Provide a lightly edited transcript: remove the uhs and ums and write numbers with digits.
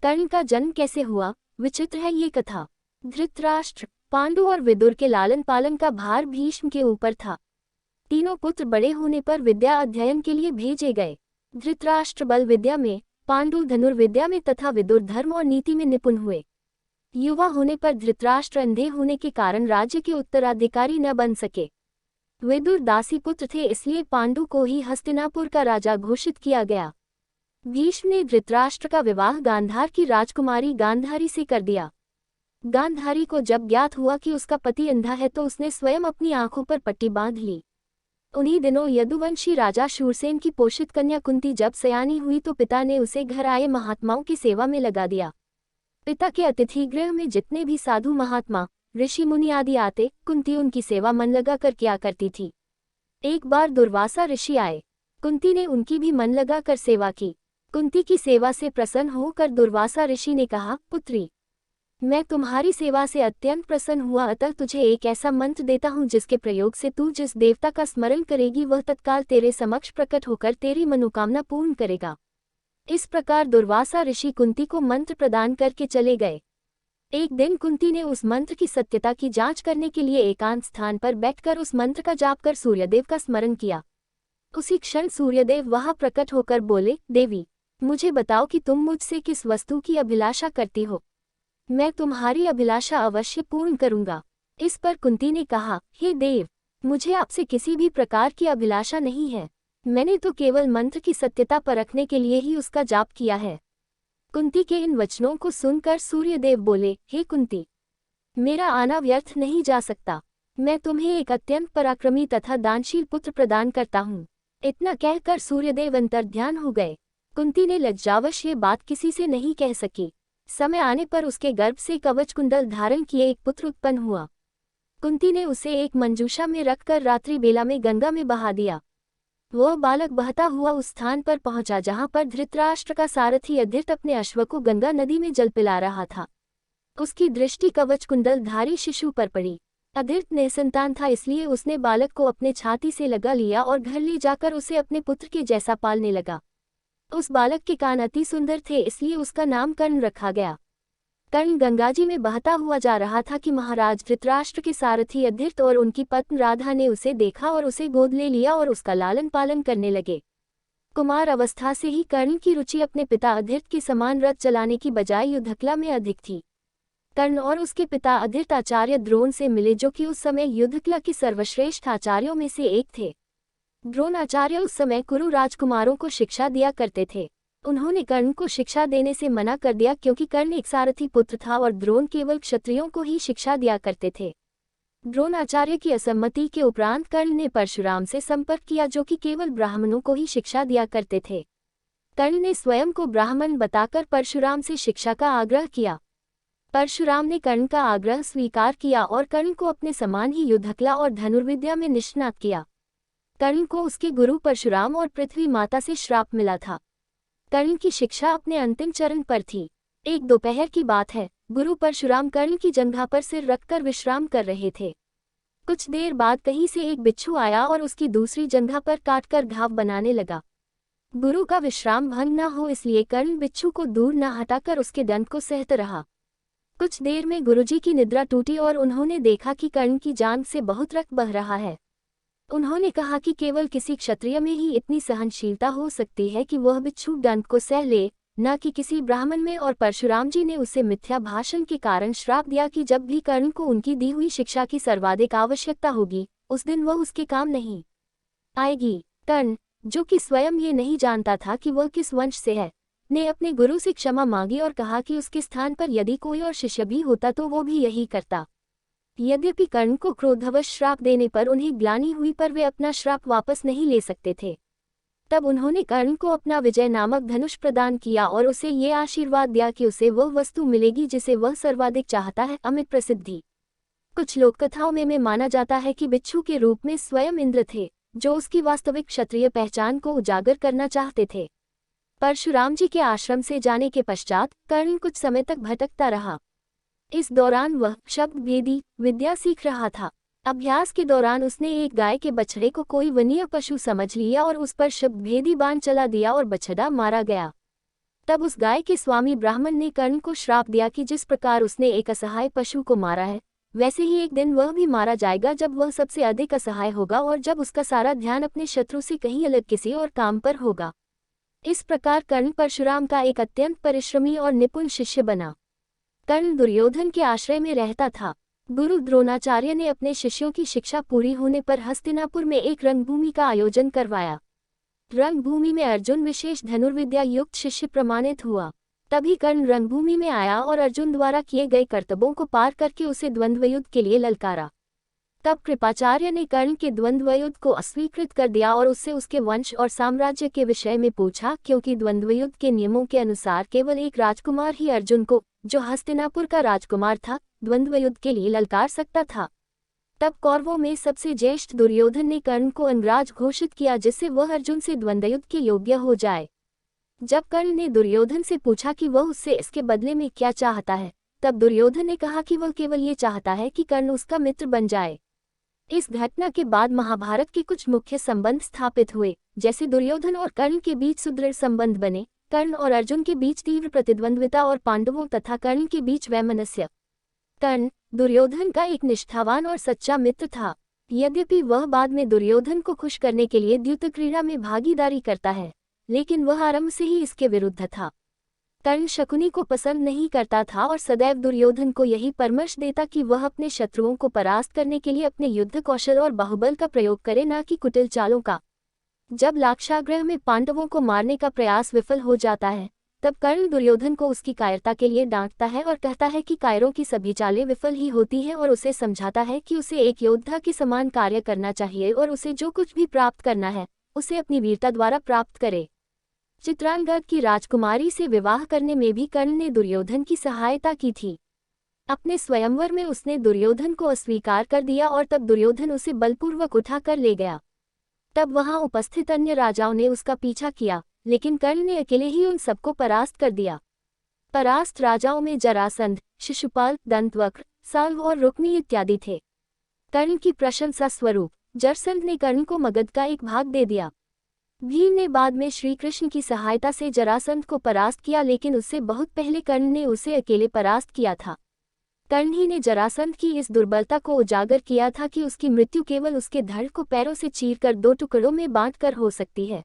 कर्ण का जन्म कैसे हुआ, विचित्र है ये कथा। धृतराष्ट्र, पांडु और विदुर के लालन पालन का भार भीष्म के ऊपर था। तीनों पुत्र बड़े होने पर विद्या अध्ययन के लिए भेजे गए। धृतराष्ट्र बल विद्या में, पांडु धनुर्विद्या में तथा विदुर धर्म और नीति में निपुण हुए। युवा होने पर धृतराष्ट्र अंधे होने के कारण राज्य के उत्तराधिकारी न बन सके। विदुर दासी पुत्र थे, इसलिए पांडु को ही हस्तिनापुर का राजा घोषित किया गया। भीष्म ने धृतराष्ट्र का विवाह गांधार की राजकुमारी गांधारी से कर दिया। गांधारी को जब ज्ञात हुआ कि उसका पति अंधा है तो उसने स्वयं अपनी आंखों पर पट्टी बांध ली। उन्हीं दिनों यदुवंशी राजा शूरसेन की पोषित कन्या कुंती जब सयानी हुई तो पिता ने उसे घर आए महात्माओं की सेवा में लगा दिया। पिता के अतिथि गृह में जितने भी साधु महात्मा, ऋषि मुनि आदि आते, कुंती उनकी सेवा मन लगा कर किया करती थी। एक बार दुर्वासा ऋषि आए। कुंती ने उनकी भी मन लगा कर सेवा की। कुंती की सेवा से प्रसन्न होकर दुर्वासा ऋषि ने कहा, पुत्री, मैं तुम्हारी सेवा से अत्यंत प्रसन्न हुआ, अतः तुझे एक ऐसा मंत्र देता हूँ जिसके प्रयोग से तू जिस देवता का स्मरण करेगी वह तत्काल तेरे समक्ष प्रकट होकर तेरी मनोकामना पूर्ण करेगा। इस प्रकार दुर्वासा ऋषि कुंती को मंत्र प्रदान करके चले गए। एक दिन कुंती ने उस मंत्र की सत्यता की जांच करने के लिए एकांत स्थान पर बैठकर उस मंत्र का जाप कर सूर्यदेव का स्मरण किया। उसी क्षण सूर्यदेव वहां प्रकट होकर बोले, देवी, मुझे बताओ कि तुम मुझसे किस वस्तु की अभिलाषा करती हो। मैं तुम्हारी अभिलाषा अवश्य पूर्ण करूंगा। इस पर कुंती ने कहा, हे देव, मुझे आपसे किसी भी प्रकार की अभिलाषा नहीं है। मैंने तो केवल मंत्र की सत्यता परखने के लिए ही उसका जाप किया है। कुंती के इन वचनों को सुनकर सूर्यदेव बोले, हे कुंती, मेरा आना व्यर्थ नहीं जा सकता। मैं तुम्हें एक अत्यंत पराक्रमी तथा दानशील पुत्र प्रदान करता हूँ। इतना कहकर सूर्यदेव अंतर्ध्यान हो गए। कुंती ने लज्जावश ये बात किसी से नहीं कह सकी। समय आने पर उसके गर्भ से कवच कुंडल धारण किए एक पुत्र उत्पन्न हुआ। कुंती ने उसे एक मंजूषा में रखकर रात्रि बेला में गंगा में बहा दिया। वह बालक बहता हुआ उस स्थान पर पहुंचा जहां पर धृतराष्ट्र का सारथी अधृत अपने अश्व को गंगा नदी में जल पिला रहा था। उसकी दृष्टि कवच कुंडल धारी शिशु पर पड़ी। अधृत निसंतान था, इसलिए उसने बालक को अपने छाती से लगा लिया और घर ले जाकर उसे अपने पुत्र के जैसा पालने लगा। उस बालक के कान अति सुंदर थे, इसलिए उसका नाम कर्ण रखा गया। कर्ण गंगाजी में बहता हुआ जा रहा था कि महाराज धृतराष्ट्र के सारथी अधृत और उनकी पत्नी राधा ने उसे देखा और उसे गोद ले लिया और उसका लालन पालन करने लगे। कुमार अवस्था से ही कर्ण की रुचि अपने पिता अधृत के समान रथ चलाने की बजाय युद्धकला में अधिक थी। कर्ण और उसके पिता अधृत आचार्य द्रोण से मिले, जो कि उस समय युद्धकला के सर्वश्रेष्ठ आचार्यों में से एक थे। द्रोणाचार्य उस समय कुरु राजकुमारों को शिक्षा दिया करते थे। उन्होंने कर्ण को शिक्षा देने से मना कर दिया क्योंकि कर्ण एक सारथी पुत्र था और द्रोण केवल क्षत्रियों को ही शिक्षा दिया करते थे। द्रोणाचार्य की असम्मति के उपरांत कर्ण ने परशुराम से संपर्क किया, जो कि केवल ब्राह्मणों को ही शिक्षा दिया करते थे। कर्ण ने स्वयं को ब्राह्मण बताकर परशुराम से शिक्षा का आग्रह किया। परशुराम ने कर्ण का आग्रह स्वीकार किया और कर्ण को अपने समान ही युद्धकला और धनुर्विद्या में निष्णात किया। कर्ण को उसके गुरु परशुराम और पृथ्वी माता से श्राप मिला था। कर्ण की शिक्षा अपने अंतिम चरण पर थी। एक दोपहर की बात है, गुरु परशुराम कर्ण की जंघा पर सिर रखकर विश्राम कर रहे थे। कुछ देर बाद कहीं से एक बिच्छू आया और उसकी दूसरी जंघा पर काटकर घाव बनाने लगा। गुरु का विश्राम भंग न हो इसलिए कर्ण बिच्छू को दूर न हटाकर उसके दंड को सहता रहा। कुछ देर में गुरुजी की निद्रा टूटी और उन्होंने देखा कि कर्ण की जांघ से बहुत रक्त बह रहा है। उन्होंने कहा कि केवल किसी क्षत्रिय में ही इतनी सहनशीलता हो सकती है कि वह बिच्छू दंड को सह ले, न कि किसी ब्राह्मण में। और परशुराम जी ने उसे मिथ्या भाषण के कारण श्राप दिया कि जब भी कर्ण को उनकी दी हुई शिक्षा की सर्वाधिक आवश्यकता होगी, उस दिन वह उसके काम नहीं आएगी। कर्ण, जो कि स्वयं ये नहीं जानता था कि वह किस वंश से है, ने अपने गुरु से क्षमा मांगी और कहा कि उसके स्थान पर यदि कोई और शिष्य भी होता तो वो भी यही करता। यद्यपि कर्ण को क्रोधवश श्राप देने पर उन्हें ग्लानि हुई, पर वे अपना श्राप वापस नहीं ले सकते थे। तब उन्होंने कर्ण को अपना विजय नामक धनुष प्रदान किया और उसे ये आशीर्वाद दिया कि उसे वह वस्तु मिलेगी जिसे वह सर्वाधिक चाहता है, अमित प्रसिद्धि। कुछ लोककथाओं में माना जाता है कि बिच्छू के रूप में स्वयं इंद्र थे, जो उसकी वास्तविक क्षत्रिय पहचान को उजागर करना चाहते थे। परशुराम जी के आश्रम से जाने के पश्चात कर्ण कुछ समय तक भटकता रहा। इस दौरान वह शब्द भेदी विद्या सीख रहा था। अभ्यास के दौरान उसने एक गाय के बछड़े को कोई वन्य पशु समझ लिया और उस पर शब्द भेदी बाण चला दिया और बछड़ा मारा गया। तब उस गाय के स्वामी ब्राह्मण ने कर्ण को श्राप दिया कि जिस प्रकार उसने एक असहाय पशु को मारा है, वैसे ही एक दिन वह भी मारा जाएगा जब वह सबसे अधिक असहाय होगा और जब उसका सारा ध्यान अपने शत्रु से कहीं अलग किसी और काम पर होगा। इस प्रकार कर्ण परशुराम का एक अत्यंत परिश्रमी और निपुण शिष्य बना। कर्ण दुर्योधन के आश्रय में रहता था। गुरु द्रोणाचार्य ने अपने शिष्यों की शिक्षा पूरी होने पर हस्तिनापुर में एक रंगभूमि का आयोजन करवाया। रंगभूमि में अर्जुन विशेष धनुर्विद्या युक्त शिष्य प्रमाणित हुआ। तभी कर्ण रंगभूमि में आया और अर्जुन द्वारा किए गए कर्तव्यों को पार करके उसे द्वंद्व युद्ध के लिए ललकारा। तब कृपाचार्य ने कर्ण के द्वंद्व युद्ध को अस्वीकृत कर दिया और उससे उसके वंश और साम्राज्य के विषय में पूछा, क्योंकि द्वंद्व युद्ध के नियमों के अनुसार केवल एक राजकुमार ही अर्जुन को, जो हस्तिनापुर का राजकुमार था, द्वंद्व युद्ध के लिए ललकार सकता था। तब कौरवों में सबसे ज्येष्ठ दुर्योधन ने कर्ण को अंगराज घोषित किया, जिससे वह अर्जुन से द्वंद्व युद्ध के योग्य हो जाए। जब कर्ण ने दुर्योधन से पूछा कि वह उससे इसके बदले में क्या चाहता है, तब दुर्योधन ने कहा कि वह केवल ये चाहता है कि कर्ण उसका मित्र बन जाए। इस घटना के बाद महाभारत के कुछ मुख्य संबंध स्थापित हुए, जैसे दुर्योधन और कर्ण के बीच सुदृढ़ संबंध बने, कर्ण और अर्जुन के बीच तीव्र प्रतिद्वंद्विता और पांडवों तथा कर्ण के बीच वैमनस्य। कर्ण दुर्योधन का एक निष्ठावान और सच्चा मित्र था। यद्यपि वह बाद में दुर्योधन को खुश करने के लिए द्यूत क्रीड़ा में भागीदारी करता है, लेकिन वह आरंभ से ही इसके विरुद्ध था। कर्ण शकुनी को पसंद नहीं करता था और सदैव दुर्योधन को यही परामर्श देता कि वह अपने शत्रुओं को परास्त करने के लिए अपने युद्ध कौशल और बाहुबल का प्रयोग करे, न कि कुटिल चालों का। जब लाक्षागृह में पांडवों को मारने का प्रयास विफल हो जाता है, तब कर्ण दुर्योधन को उसकी कायरता के लिए डांटता है और कहता है कि कायरों की सभी चालें विफल ही होती हैं, और उसे समझाता है कि उसे एक योद्धा के समान कार्य करना चाहिए और उसे जो कुछ भी प्राप्त करना है, उसे अपनी वीरता द्वारा प्राप्त करे। चित्रांगद की राजकुमारी से विवाह करने में भी कर्ण ने दुर्योधन की सहायता की थी। अपने स्वयंवर में उसने दुर्योधन को अस्वीकार कर दिया और तब दुर्योधन उसे बलपूर्वक उठा कर ले गया। तब वहां उपस्थित अन्य राजाओं ने उसका पीछा किया, लेकिन कर्ण ने अकेले ही उन सबको परास्त कर दिया। परास्त राजाओं में जरासंध, शिशुपाल, दंतवक्र, साल्व और रुक्मी इत्यादि थे। कर्ण की प्रशंसा स्वरूप जरासंध ने कर्ण को मगध का एक भाग दे दिया। भीम ने बाद में श्री कृष्ण की सहायता से जरासंध को परास्त किया, लेकिन उससे बहुत पहले कर्ण ने उसे अकेले परास्त किया था। कर्ण ही ने जरासंध की इस दुर्बलता को उजागर किया था कि उसकी मृत्यु केवल उसके धड़ को पैरों से चीरकर 2 टुकड़ों में बांटकर हो सकती है।